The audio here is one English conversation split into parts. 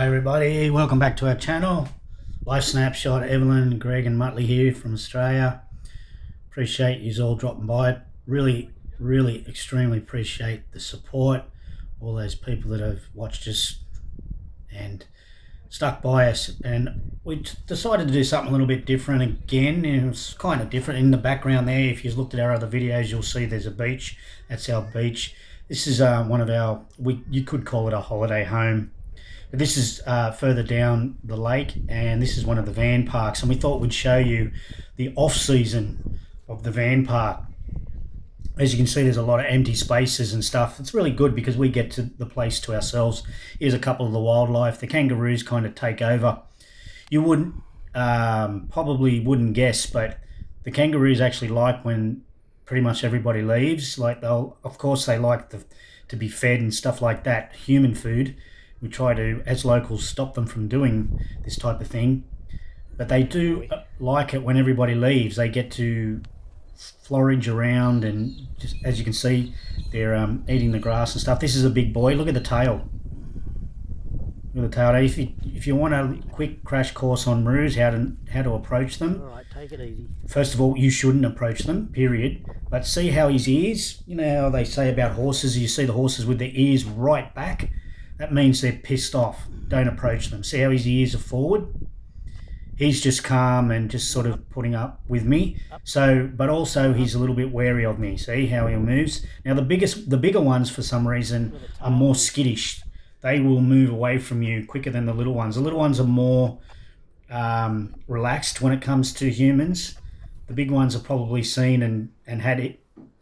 Hi everybody, welcome back to our channel. LifeSnapShot, Evelyn, Greg and Muttley here from Australia. Appreciate you all dropping by. Really extremely appreciate the support. All those people that have watched us and stuck by us. And we decided to do something a little bit different again. And it's kind of different. In the background there, if you've looked at our other videos, you'll see there's a beach. That's our beach. This is one of our, you could call it a holiday home. This is further down the lake, and this is one of the van parks, and we thought we'd show you the off season of the van park. As you can see, there's a lot of empty spaces and stuff. It's really good because we get to the place to ourselves. Here's a couple of the wildlife. The kangaroos kind of take over. You wouldn't probably wouldn't guess, but the kangaroos actually like when pretty much everybody leaves. Like of course they like to be fed and stuff like that, human food. We try to, as locals, stop them from doing this type of thing. But they do like it when everybody leaves. They get to forage around, and just as you can see, they're eating the grass and stuff. This is a big boy. Look at the tail. Look at the tail. If you want a quick crash course on roos, how to approach them. All right, take it easy. First of all, you shouldn't approach them, period. But see how his ears, you know how they say about horses, you see the horses with their ears right back? That means they're pissed off. Don't approach them. See how his ears are forward? He's just calm and just sort of putting up with me. So, but also he's a little bit wary of me. See how he moves? Now the bigger ones for some reason are more skittish. They will move away from you quicker than the little ones. The little ones are more relaxed when it comes to humans. The big ones have probably seen and had,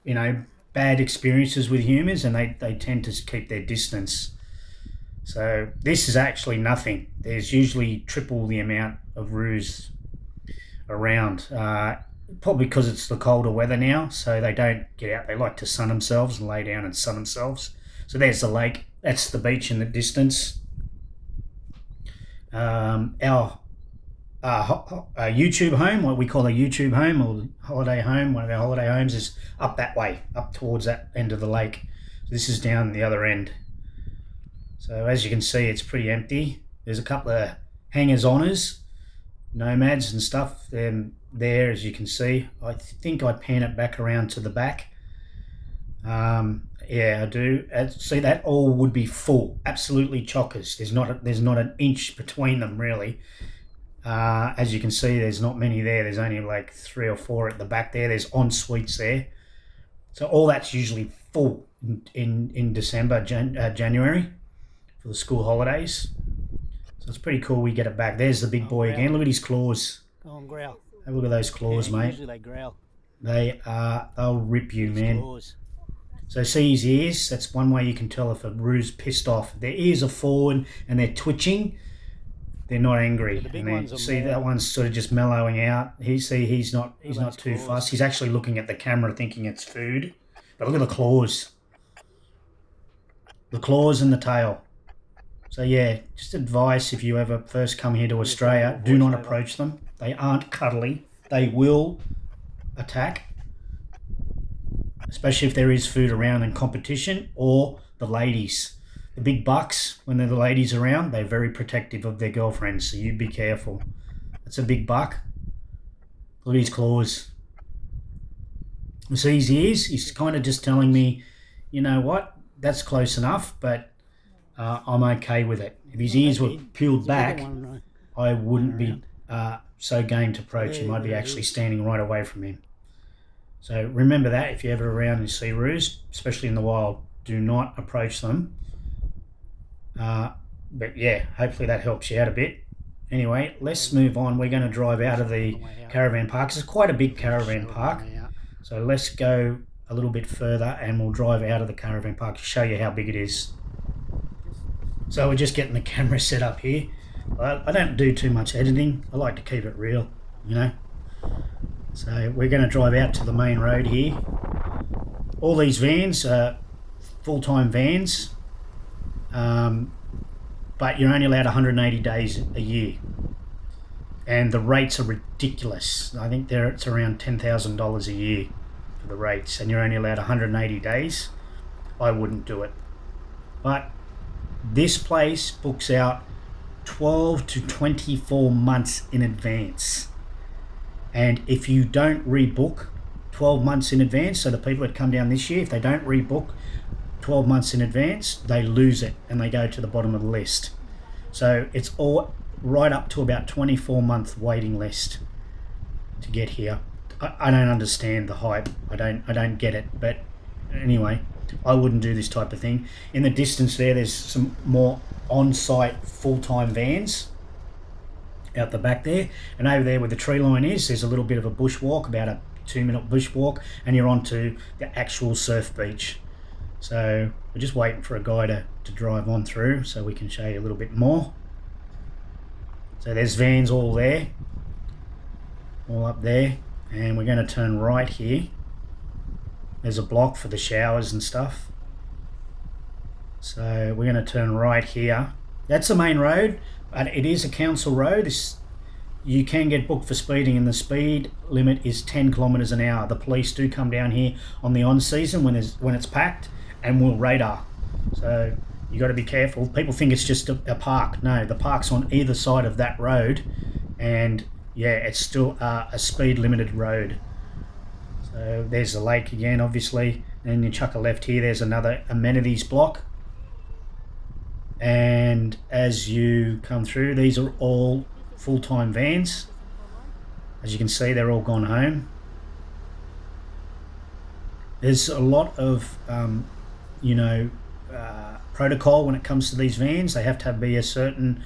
you know, bad experiences with humans, and they tend to keep their distance. So this is actually nothing. There's usually triple the amount of roos around, probably because it's the colder weather now, so they don't get out. They like to sun themselves and lay down and sun themselves. So there's the lake. That's the beach in the distance. Our YouTube home, what we call a YouTube home or holiday home, one of our holiday homes is up that way, up towards that end of the lake. So this is down the other end. So as you can see, it's pretty empty. There's a couple of hangers-oners, nomads and stuff there, as you can see. I think I pan it back around to the back. Yeah, I do. See, that all would be full, absolutely chockers. There's not an inch between them really. As you can see, there's not many there. There's only like 3 or 4 at the back there. There's en-suites there. So all that's usually full in December, January, for the school holidays. So it's pretty cool we get it back. There's the big boy again. Look at his claws. Go on, growl. Have a look at those claws, mate. Usually they growl. They'll rip you, man. Claws. So see his ears? That's one way you can tell if a roo's pissed off. Their ears are forward and they're twitching. They're not angry. The big and ones are see more... that one's sort of just mellowing out. He's not too claws. fussed. He's actually looking at the camera thinking it's food. But look at the claws. The claws and the tail. So yeah, just advice if you ever first come here to Australia, do not approach them. They aren't cuddly. They will attack, especially if there is food around and competition, or the ladies. The big bucks, when they're the ladies around, they're very protective of their girlfriends, so you be careful. That's a big buck. Look at his claws. You see his ears? He's kind of just telling me, you know what, that's close enough, but I'm okay with it. If his ears were peeled back, I wouldn't be so game to approach him. I'd be actually standing right away from him. So remember that if you're ever around and see roos, especially in the wild, do not approach them. But yeah, hopefully that helps you out a bit. Anyway, let's move on. We're going to drive out of the caravan park. It's quite a big caravan park. So let's go a little bit further and we'll drive out of the caravan park to show you how big it is. So we're just getting the camera set up here. I don't do too much editing. I like to keep it real, you know. So we're going to drive out to the main road here. All these vans are full-time vans, but you're only allowed 180 days a year. And the rates are ridiculous. I think it's around $10,000 a year for the rates, and you're only allowed 180 days. I wouldn't do it. But this place books out 12 to 24 months in advance. And if you don't rebook 12 months in advance, so the people that come down this year, if they don't rebook 12 months in advance, they lose it and they go to the bottom of the list. So it's all right up to about 24-month waiting list to get here. I don't understand the hype. I don't get it. But anyway, I wouldn't do this type of thing. In the distance there's some more on-site full-time vans out the back there, and over there where the tree line is, there's a little bit of a bushwalk, about a 2-minute bushwalk, and you're onto the actual surf beach. So we're just waiting for a guy to drive on through so we can show you a little bit more. So there's vans all there, all up there, and we're going to turn right here. There's a block for the showers and stuff. So we're going to turn right here. That's the main road, but it is a council road. You can get booked for speeding, and the speed limit is 10 kilometers an hour. The police do come down here on the on season when it's packed and will radar. So you got to be careful. People think it's just a park. No, the park's on either side of that road, and yeah, it's still a speed limited road. So there's the lake again, obviously. Then you chuck a left here, there's another amenities block. And as you come through, these are all full-time vans. As you can see, they're all gone home. There's a lot of protocol when it comes to these vans. They have to be a certain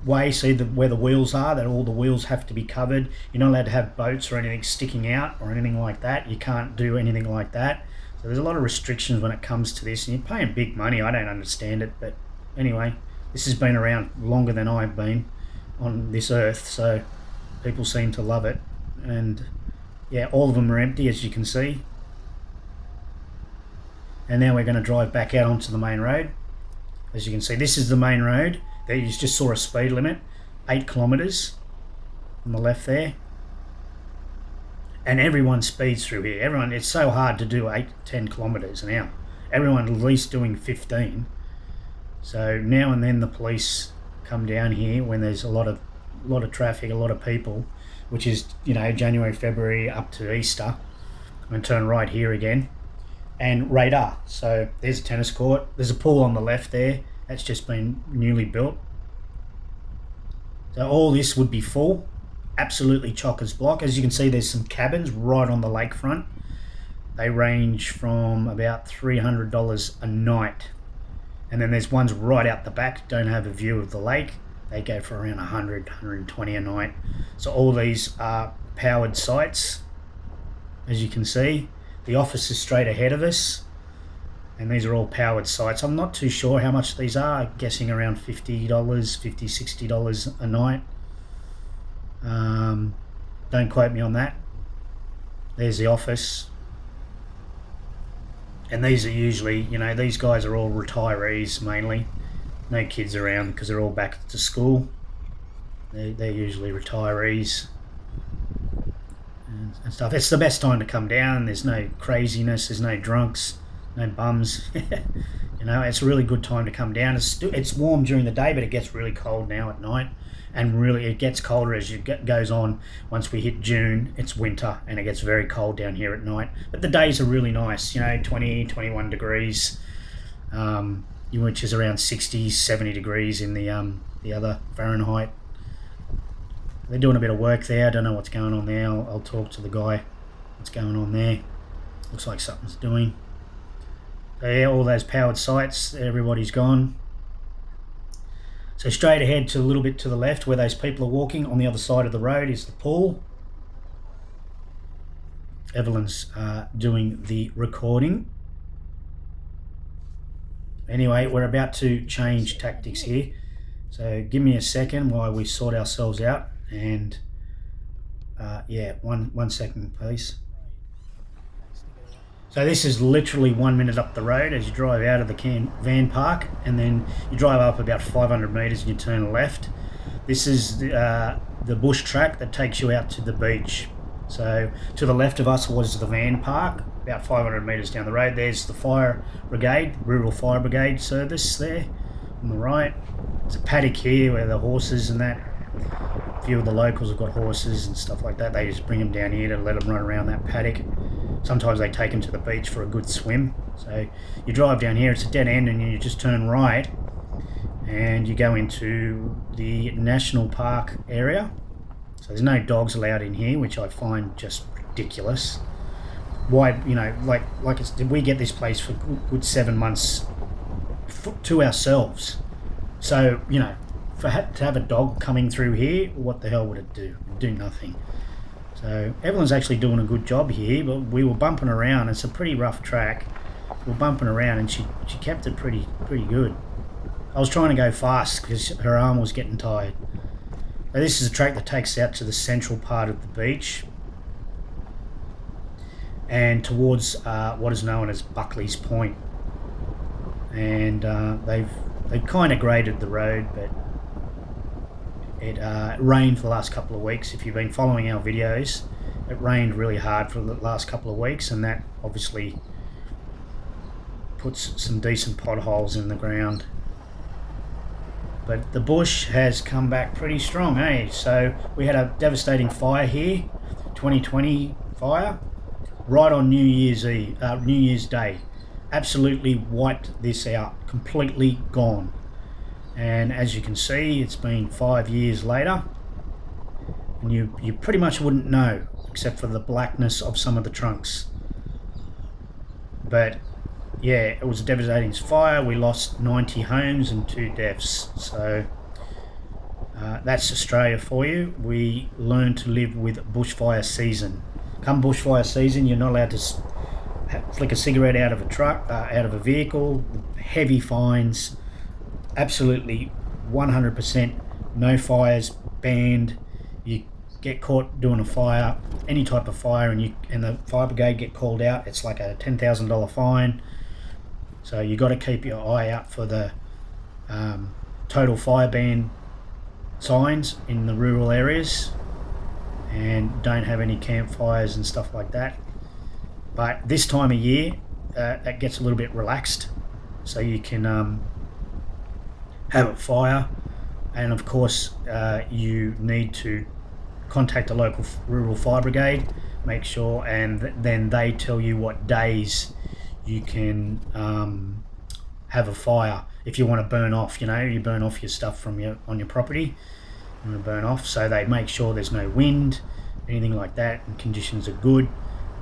way, see where the wheels are, that all the wheels have to be covered. You're not allowed to have boats or anything sticking out or anything like that. You can't do anything like that. So there's a lot of restrictions when it comes to this, and you're paying big money. I don't understand it, but anyway, this has been around longer than I've been on this earth, so people seem to love it. And yeah, all of them are empty, as you can see. And now we're going to drive back out onto the main road. As you can see, this is the main road. There you just saw a speed limit, 8 kilometers on the left there. And everyone speeds through here. It's so hard to do 8-10 kilometers an hour. Everyone at least doing 15. So now and then the police come down here when there's a lot of traffic, a lot of people, which is, January, February up to Easter. I'm going to turn right here again. And radar. So there's a tennis court. There's a pool on the left there. That's just been newly built. So all this would be full. Absolutely chockers block. As you can see, there's some cabins right on the lakefront. They range from about $300 a night. And then there's ones right out the back, don't have a view of the lake. They go for around 100, 120 a night. So all these are powered sites, as you can see. The office is straight ahead of us, and these are all powered sites. I'm not too sure how much these are. I'm guessing around $50, $60 a night. Don't quote me on that. There's the office. And these are usually, these guys are all retirees mainly. No kids around because they're all back to school. They're usually retirees and stuff. It's the best time to come down. There's no craziness, there's no drunks, no bums. It's a really good time to come down. It's warm during the day, but it gets really cold now at night, and really it gets colder as it goes on. Once we hit June, it's winter and it gets very cold down here at night, but the days are really nice, 20, 21 degrees, which is around 60, 70 degrees in the other Fahrenheit. They're doing a bit of work there. I don't know what's going on there. I'll talk to the guy. What's going on there? Looks like something's doing. So yeah, all those powered sites, everybody's gone. So straight ahead to a little bit to the left where those people are walking, on the other side of the road is the pool. Evelyn's doing the recording. Anyway, we're about to change tactics here. So give me a second while we sort ourselves out. And yeah, one second please. So this is literally 1 minute up the road as you drive out of the van park, and then you drive up about 500 meters and you turn left. This is the bush track that takes you out to the beach. So to the left of us was the van park, about 500 meters down the road. There's the fire brigade, rural fire brigade service there on the right. There's a paddock here where the horses and that, a few of the locals have got horses and stuff like that. They just bring them down here to let them run around that paddock. Sometimes they take them to the beach for a good swim. So you drive down here, it's a dead end, and you just turn right and you go into the national park area. So there's no dogs allowed in here, which I find just ridiculous. Why, you know, like we get this place for good 7 months to ourselves. So, you know, to have a dog coming through here, what the hell would it do? It'd do nothing. So Evelyn's actually doing a good job here, but we were bumping around. It's a pretty rough track. We were bumping around, and she kept it pretty good. I was trying to go fast because her arm was getting tired. Now, this is a track that takes out to the central part of the beach and towards what is known as Buckley's Point. And they've kind of graded the road, but it rained for the last couple of weeks. If you've been following our videos, it rained really hard for the last couple of weeks, and that obviously puts some decent potholes in the ground. But the bush has come back pretty strong, eh? So we had a devastating fire here, 2020 fire, right on New Year's Day. Absolutely wiped this out, completely gone. And as you can see, it's been 5 years later, and you pretty much wouldn't know, except for the blackness of some of the trunks. But yeah, it was a devastating fire. We lost 90 homes and 2 deaths. So that's Australia for you. We learn to live with bushfire season. Come bushfire season, you're not allowed to flick a cigarette out of a truck, out of a vehicle. Heavy fines. Absolutely 100% no fires, banned. You get caught doing a fire, any type of fire, and the fire brigade get called out, it's like a $10,000 fine. So you got to keep your eye out for the total fire ban signs in the rural areas, and don't have any campfires and stuff like that. But this time of year, that gets a little bit relaxed, so you can have a fire, and of course you need to contact a local rural fire brigade, make sure, and then they tell you what days you can have a fire. If you want to burn off, you know, you burn off your stuff on your property, you want to burn off, so they make sure there's no wind, anything like that, and conditions are good.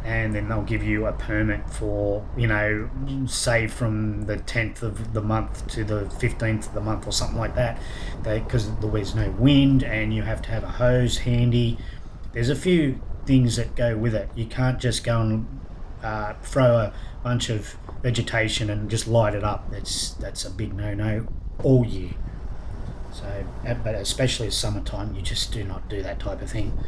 And then they'll give you a permit for, you know, say from the 10th of the month to the 15th of the month or something like that, because there's no wind and you have to have a hose handy. There's a few things that go with it. You can't just go and throw a bunch of vegetation and just light it up. That's a big no-no all year. So, but especially in summertime, you just do not do that type of thing.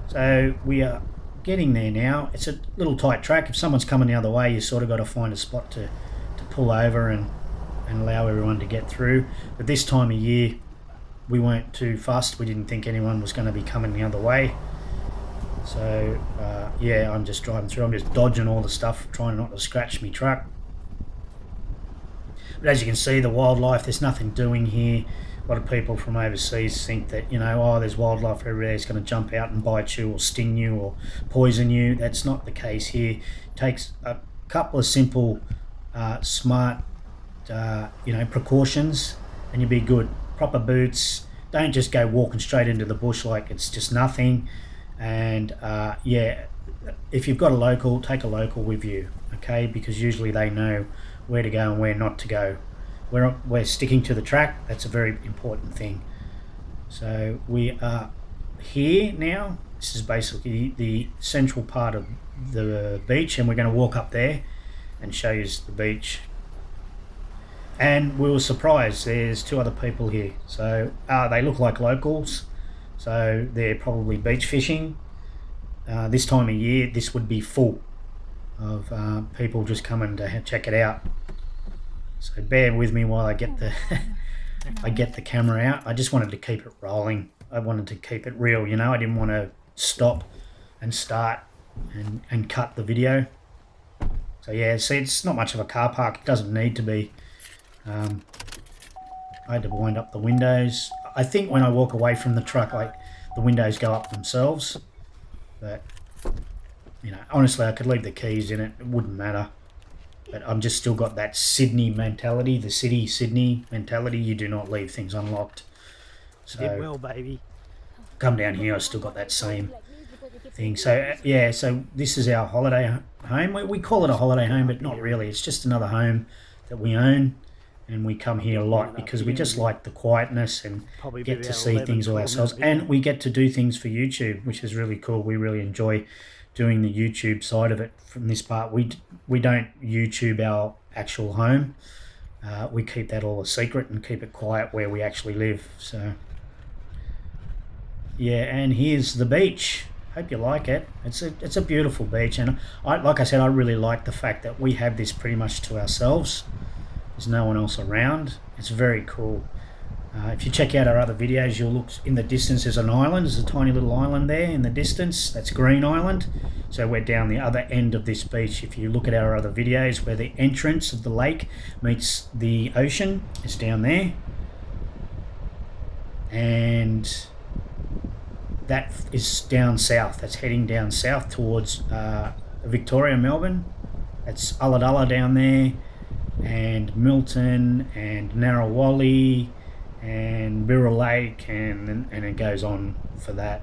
So we are getting there now. It's a little tight track. If someone's coming the other way, you sort of got to find a spot to pull over and allow everyone to get through. But this time of year, we weren't too fussed. We didn't think anyone was going to be coming the other way. So yeah, I'm just driving through. I'm just dodging all the stuff, trying not to scratch me truck. But as you can see, the wildlife, there's nothing doing here. A lot of people from overseas think that, you know, oh, there's wildlife everywhere, it's going to jump out and bite you or sting you or poison you. That's not the case here. It takes a couple of simple, smart, you know, precautions, and you'll be good. Proper boots. Don't just go walking straight into the bush like it's just nothing. And yeah, if you've got a local, take a local with you, okay? Because usually they know where to go and where not to go. We're sticking to the track. That's a very important thing. So we are here now. This is basically the central part of the beach, and we're going to walk up there and show you the beach. And we were surprised, there's 2 other people here. So they look like locals, so they're probably beach fishing. This time of year, this would be full of people just coming to check it out. So bear with me while I get the camera out. I just wanted to keep it rolling. I wanted to keep it real, you know. I didn't want to stop and start and cut the video. So yeah, see, it's not much of a car park. It doesn't need to be. I had to wind up the windows. I think when I walk away from the truck, like, the windows go up themselves. But, you know, honestly, I could leave the keys in it. It wouldn't matter. But I'm just still got that Sydney mentality, the city Sydney mentality. You do not leave things unlocked. So, Did well, baby. Come down here, I still got that same thing. So, yeah, so this is our holiday home. We call it a holiday home, but not really. It's just another home that we own. And we come here a lot because we just like the quietness and get to see things all ourselves. And we get to do things for YouTube, which is really cool. We really enjoy doing the YouTube side of it from this part. We don't YouTube our actual home. We keep that all a secret and keep it quiet where we actually live. So, yeah, and here's the beach. Hope you like it. It's a beautiful beach. And like I said, I really like the fact that we have this pretty much to ourselves. There's no one else around. It's very cool. If you check out our other videos, you'll look in the distance. There's an island. There's a tiny little island there in the distance. That's Green Island. So we're down the other end of this beach. If you look at our other videos, where the entrance of the lake meets the ocean, it's down there. And that is down south. That's heading down south towards Victoria, Melbourne. That's Ulladulla down there, and Milton and Narrawali and Birra Lake, and it goes on for that.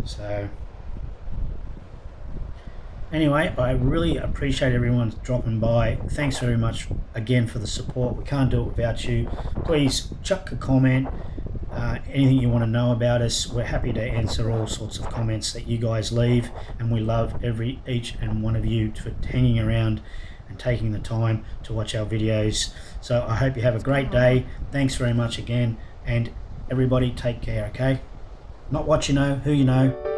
So anyway, I really appreciate everyone dropping by. Thanks very much again for the support. We can't do it without you. Please chuck a comment, anything you want to know about us. We're happy to answer all sorts of comments that you guys leave, and we love each and one of you for hanging around and taking the time to watch our videos. So I hope you have a great day. Thanks very much again, and everybody take care, okay? Not what you know, who you know.